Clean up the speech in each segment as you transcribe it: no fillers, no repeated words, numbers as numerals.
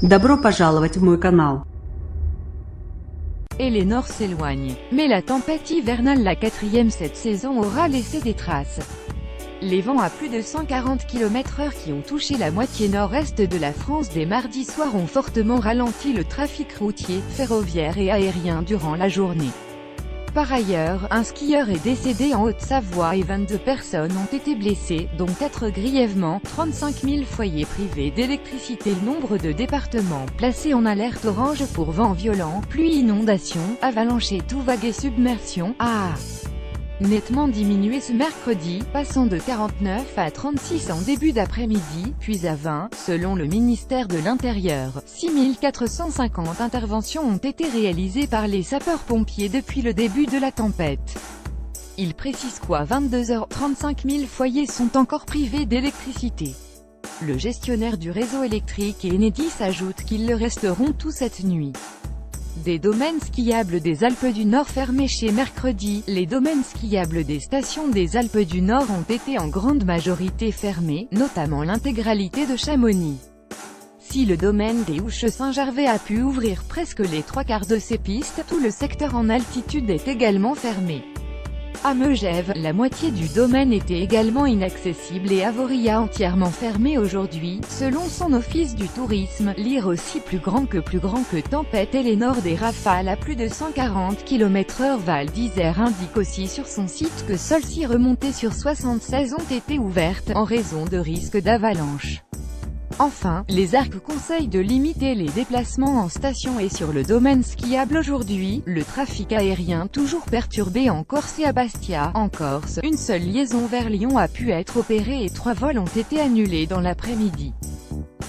Добро пожаловать в мой канал. Eleanor s'éloigne, mais la tempête hivernale, la quatrième cette saison, aura laissé des traces. Les vents à plus de 140 km/h qui ont touché la moitié nord-est de la France dès mardi soir ont fortement ralenti le trafic routier, ferroviaire et aérien durant la journée. Par ailleurs, un skieur est décédé en Haute-Savoie et 22 personnes ont été blessées, dont 4 grièvement. 35 000 foyers privés d'électricité. Le nombre de départements placés en alerte orange pour vents violents, pluie, inondations, avalanches et tout vague et submersion a nettement diminué ce mercredi, passant de 49 à 36 en début d'après-midi, puis à 20, selon le ministère de l'Intérieur. 6 450 interventions ont été réalisées par les sapeurs-pompiers depuis le début de la tempête. Il précise qu'à 22h, 35 000 foyers sont encore privés d'électricité. Le gestionnaire du réseau électrique Enedis ajoute qu'ils le resteront tout cette nuit. Des domaines skiables des Alpes du Nord fermés chez mercredi. Les domaines skiables des stations des Alpes du Nord ont été en grande majorité fermés, notamment l'intégralité de Chamonix. Si le domaine des Ouches Saint-Gervais a pu ouvrir presque les 3/4 de ses pistes, tout le secteur en altitude est également fermé. À Megève, la moitié du domaine était également inaccessible et Avoria entièrement fermé aujourd'hui, selon son office du tourisme. Lire aussi plus grand que tempête Eleanor, des rafales à plus de 140 km/h. Val d'Isère indique aussi sur son site que seules 6 remontées sur 76 ont été ouvertes, en raison de risques d'avalanche. Enfin, les ARC conseillent de limiter les déplacements en station et sur le domaine skiable aujourd'hui. Le trafic aérien toujours perturbé en Corse et à Bastia, en Corse. Une seule liaison vers Lyon a pu être opérée et 3 vols ont été annulés dans l'après-midi.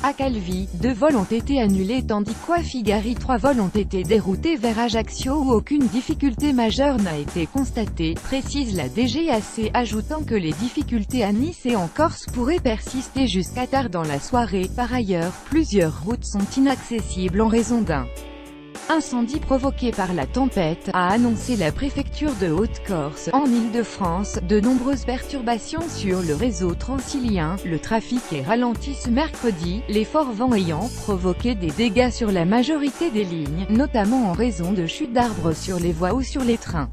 À Calvi, 2 vols ont été annulés tandis qu'à Figari 3 vols ont été déroutés vers Ajaccio où aucune difficulté majeure n'a été constatée, précise la DGAC, ajoutant que les difficultés à Nice et en Corse pourraient persister jusqu'à tard dans la soirée. Par ailleurs, plusieurs routes sont inaccessibles en raison d'un incendie provoqué par la tempête, a annoncé la préfecture de Haute-Corse. En Île-de-France, de nombreuses perturbations sur le réseau transilien. Le trafic est ralenti ce mercredi, les forts vents ayant provoqué des dégâts sur la majorité des lignes, notamment en raison de chutes d'arbres sur les voies ou sur les trains.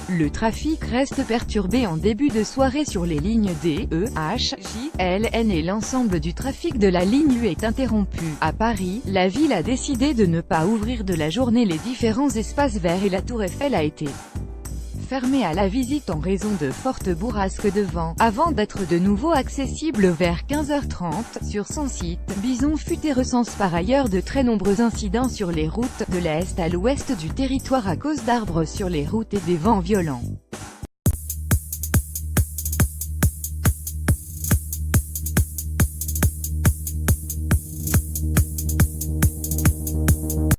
Le trafic reste perturbé en début de soirée sur les lignes D, E, H, J, L, N et l'ensemble du trafic de la ligne U est interrompu. À Paris, la ville a décidé de ne pas ouvrir de la journée les différents espaces verts et la Tour Eiffel a été fermée à la visite en raison de fortes bourrasques de vent, avant d'être de nouveau accessible vers 15h30. Sur son site, Bison Futé recense par ailleurs de très nombreux incidents sur les routes, de l'est à l'ouest du territoire à cause d'arbres sur les routes et des vents violents.